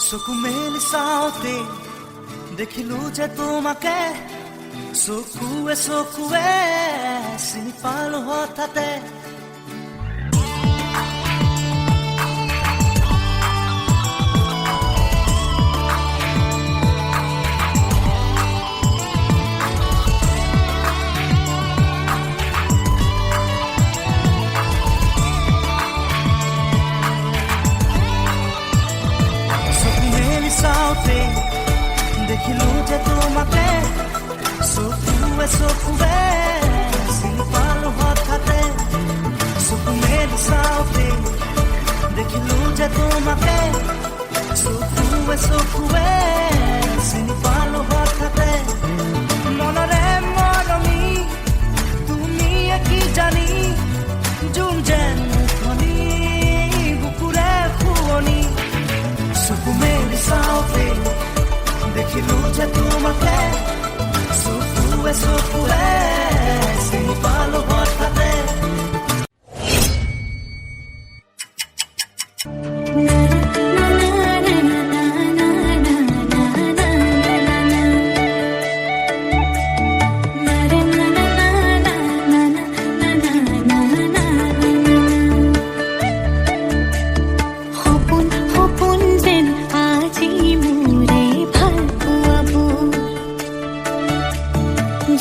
চকু মেলি চাওঁতে দেখিলো যে তোমাকে, চকুৱে চকুৱে চিনি পালো হঠাতে। দেখিলো যে তোমাকে, চকুৱে চকুৱে চিনি পালো হঠাতে। চকু মেলি চাওঁতে দেখিলো যে তোমাকে, চকুৱে চকুৱে চিনি পালো হঠাতে। মনৰে মৰমি তুমিয়ে কি জানি, যোন যেন মুখনি বুকুৰে শুৱনি। চকু মেলি চাওঁতে দেখিলো যে তোমাকে, চকুৱে চকুৱে চিনি পালো হঠাতে।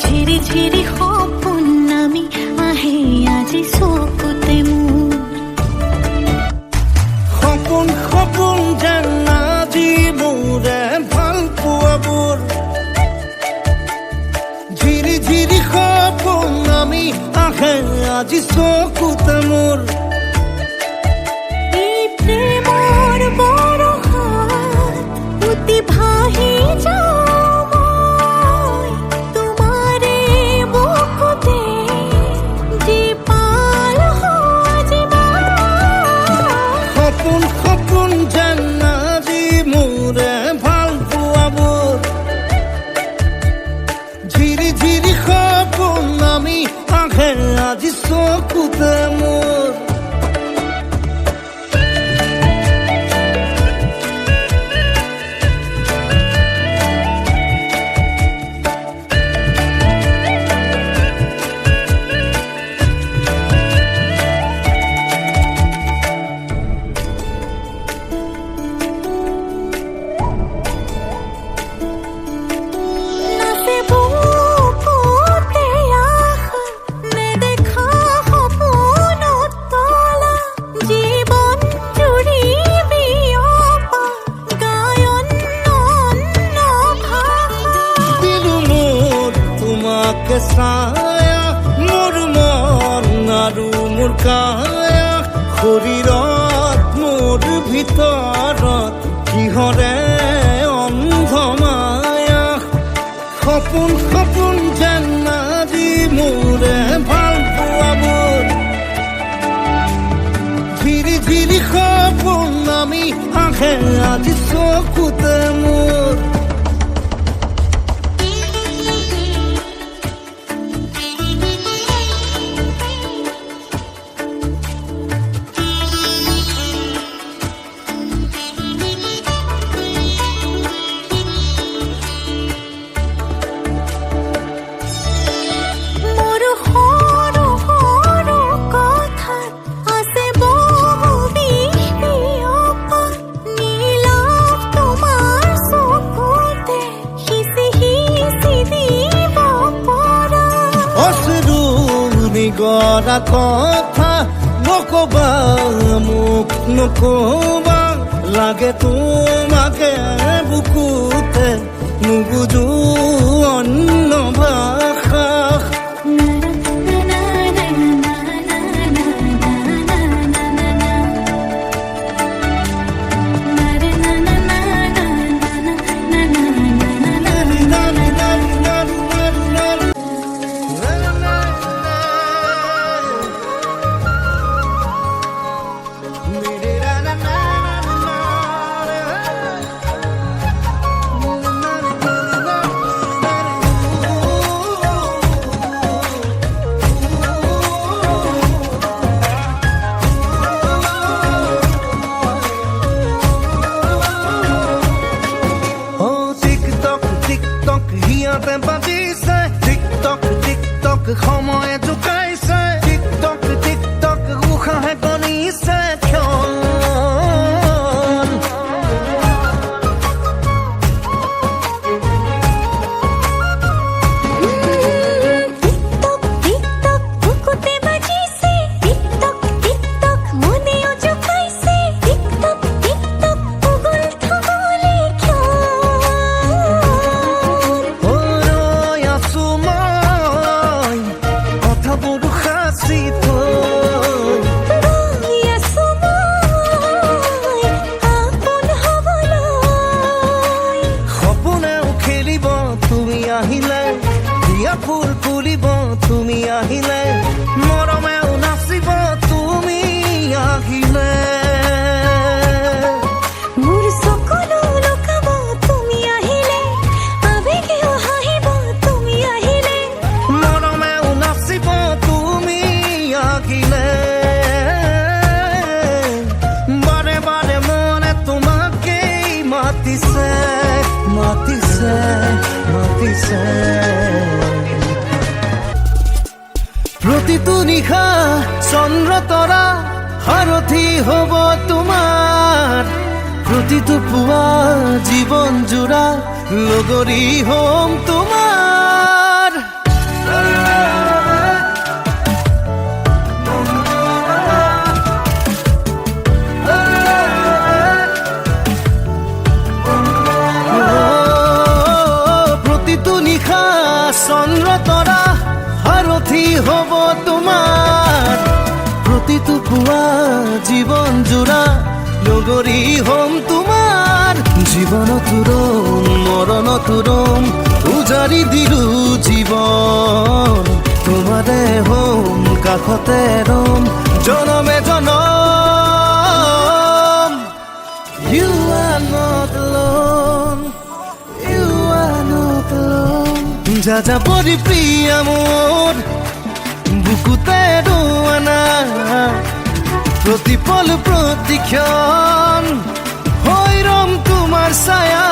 ঝিৰি ঝিৰি সপোন নামি আহে আজি চকুতে মোৰ। সপোন সপোন যেন আজি মোৰে ভাল পোৱাবোৰ, ঝিৰি ঝিৰি সপোন নামি আহে আজি চকুতে মোৰ। এই প্ৰেমৰ বৰষাত উটি ভাহি যাওঁ আজি চকুতে মোৰ। ছায়া মোৰ মন আৰু মোৰ কায়া, শৰীৰত মোৰ ভিতৰত কিহৰে অন্ধ মায়া। সপোন সপোন যেন আজি মোৰে ভাল পোৱাবোৰ, ঝিৰি ঝিৰি সপোন নামি আহে আজি চকুতে মোৰ। গৰা কথা নকবা মোক নকবা, লাগে তোমাকে বুকুতে নুবুজো অন্য ভাষা। দিছে প্ৰতিটো নিশা চন্দ্ৰ তৰা সাৰথি হ'ব তোমাৰ প্ৰতিটো পুৱা জীৱন জোৰা লগৰী হ'ম তোমাৰ প্ৰতিটো নিশা চন্দ্ৰ তৰা সাৰথি হ'ব তোমাৰ প্ৰতিটো পুৱা জীৱন জোৰা লগৰী হ'ম তোমাৰ জীৱনতো ৰম মৰণতো ৰম উজাৰি দিলো জীৱন তোমাৰে হ'ম কাষতে ৰম জনমে জনম You are not alone You are not alone যা যা পৰি প্ৰিয়া মোৰ বুকুতে ৰোৱানা প্ৰতিপল প্ৰতিক্ষণ হৈ ৰম তোমাৰ ছায়া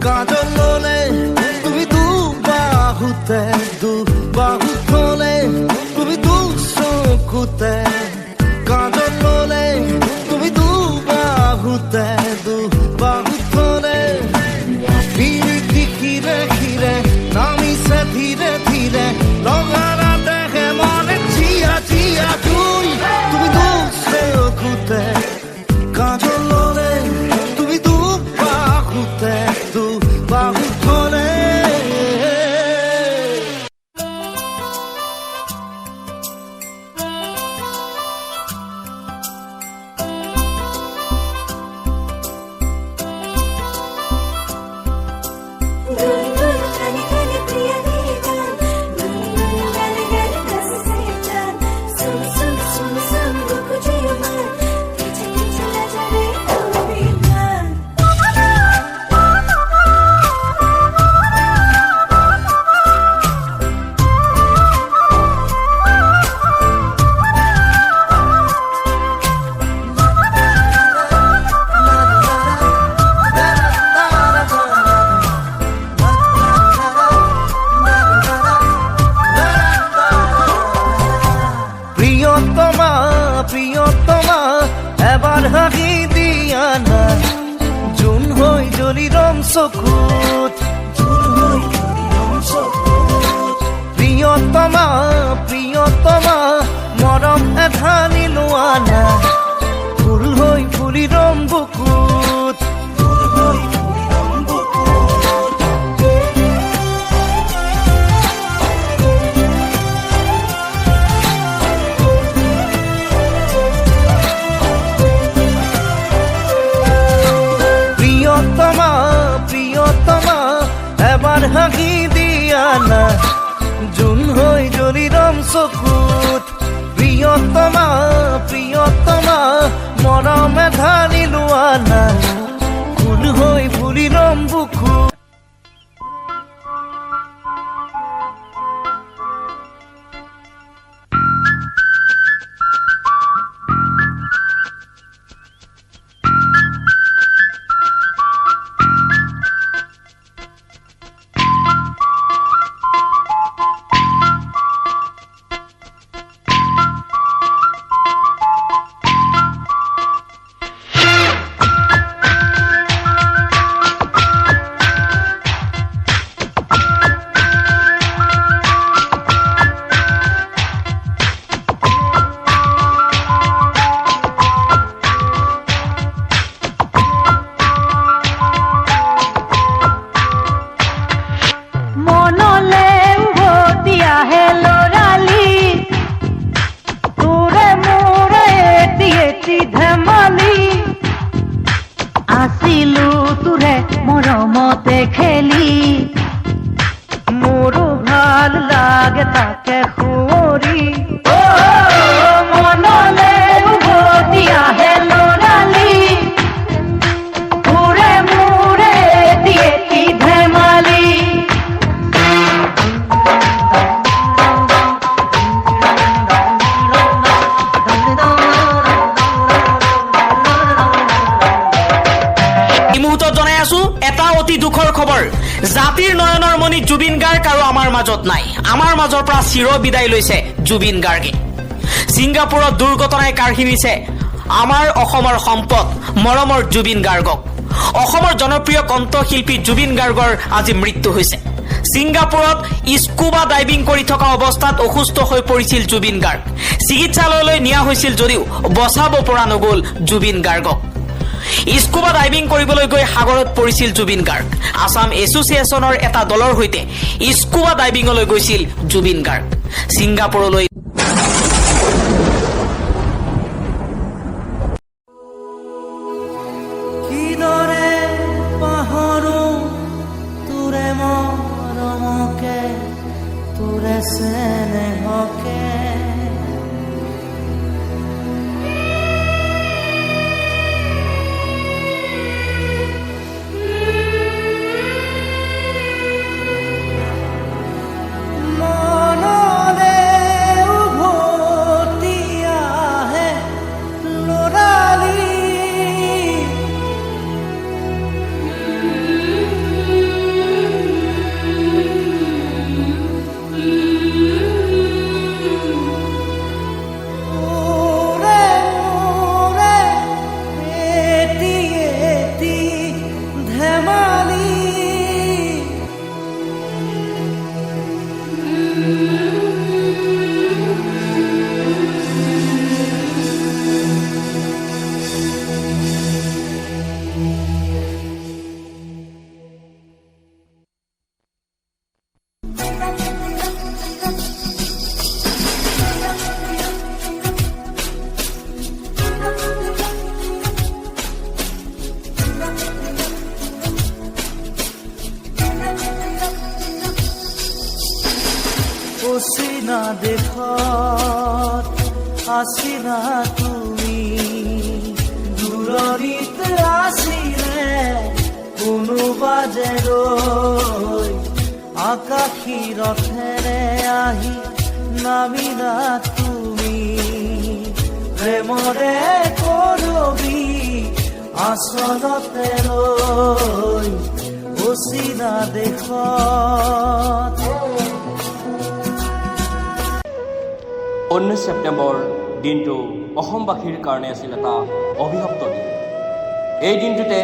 কাজল ললে তুমি দু বাহুতে তুমি দু চকুতে কাজল ললে তুমি দু বাহুতে ধীরে খিরে খিরে নামিছে ধীরে ধীরে লগারা দেখে মনে চিয়া চিয়া চুই তুমি দু চকুতে কাজল ললে তুমি দু বাহুতে বাহু ধরে প্রিয়তমা এবার হাঁহি দিয়া না জুন হৈ জ্বলি ৰম চকুত প্ৰিয়তমা মৰম এধানি লোৱা না ফুল হৈ ফুলি ৰম বুকুত প্ৰিয়তমা এবাৰ হাঁহি দিয়া না জুন হৈ জ্বলি ৰম চকুত প্ৰিয়তমা মৰমে ধানি লোৱা না ফুল হৈ ফুলি ৰম বুকুত মৰমতে খেলি মোৰো ভাল লাগে তাকে সুঁৱৰি মনলে উভতি আহে ল'ৰালি ঘূৰে মূৰে দিয়ে কি ধেমালি এটা অতি দুখৰ খবৰ জাতিৰ নয়নৰ মণি জুবিন গাৰ্গ আৰু আমাৰ মাজত নাই আমাৰ মাজৰ পৰা চিৰ বিদায় লৈছে জুবিন গাৰ্গে ছিংগাপুৰত দুৰ্ঘটনাই কাঢ়িনিছে আমাৰ অসমৰ সম্পদ মৰমৰ জুবিন গাৰ্গক অসমৰ জনপ্ৰিয় কণ্ঠশিল্পী জুবিন গাৰ্গৰ আজি মৃত্যু হৈছে ছিংগাপুৰত স্কুবা ডাইভিং কৰি থকা অৱস্থাত অসুস্থ হৈ পৰিছিল জুবিন গাৰ্গ চিকিৎসালয়লৈ নিয়া হৈছিল যদিও বচাব পৰা নগ'ল জুবিন গাৰ্গক স্কুবা ডাইভিং কৰিবলৈ গৈ সাগৰত পৰিছিল জুবিন গাৰ্গ আসাম এছ'চিয়েশ্যনৰ এটা দলৰ সৈতে স্কুবা ডাইভিঙলৈ গৈছিল জুবিন গাৰ্গ ছিংগাপুৰলৈ কিদৰে পাহৰো তোৰে মৰমকে তোৰে চেনেহকে অচিনা দেশত আছিলা তুমি দূৰণিত আছিলে কোনোবা যে ৰৈ আকাশী ৰথেৰে আহি নামিলা তুমি প্ৰেমৰে কৰবি আচলতে ৰৈ অচিনা দেশত 19 ছেপ্টেম্বৰ দিনটো অসমবাসীৰ কাৰণে আছিল এটা অভিশপ্ত দিন এই দিনটোতে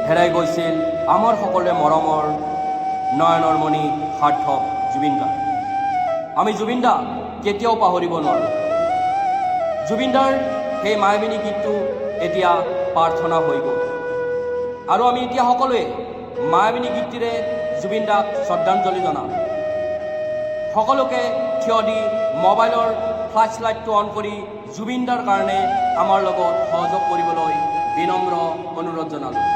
হেৰাই গৈছিল আমাৰ সকলোৰে মৰমৰ নয়নৰ মণি সাৰ্থক জুবিন গাৰ্গ আমি জুবিন দাক কেতিয়াও পাহৰিব নোৱাৰোঁ জুবিন দাৰ সেই মায়াবিনী গীতটো এতিয়া প্ৰাৰ্থনা হৈ গ'ল আৰু আমি এতিয়া সকলোৱে মায়াবিনী গীতটিৰে জুবিন দাক শ্ৰদ্ধাঞ্জলি জনাম সকলোকে থিয় দি মোবাইলৰ ফ্লাছ লাইটটো অন কৰি জুবিন দাৰ কাৰণে আমাৰ লগত সহযোগ কৰিবলৈ বিনম্ৰ অনুৰোধ জনালোঁ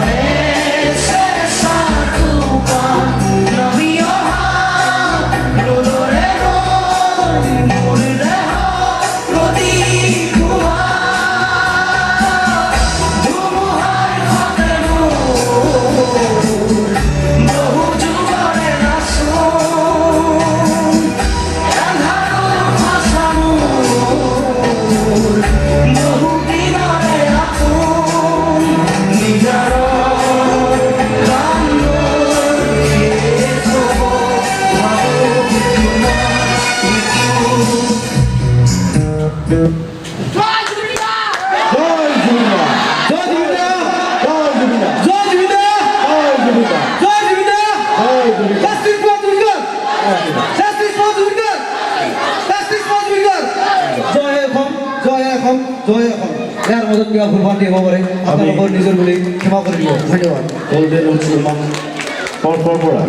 তুমি জয় এখন ইয়াৰ মাজত কিবা ভুল ভ্ৰান্তি হ'ব পাৰে আপোনালোকৰ নিজৰ বুলি ক্ষমা কৰি দিব ধন্যবাদ গোল্ডেন মুছলমান পৰা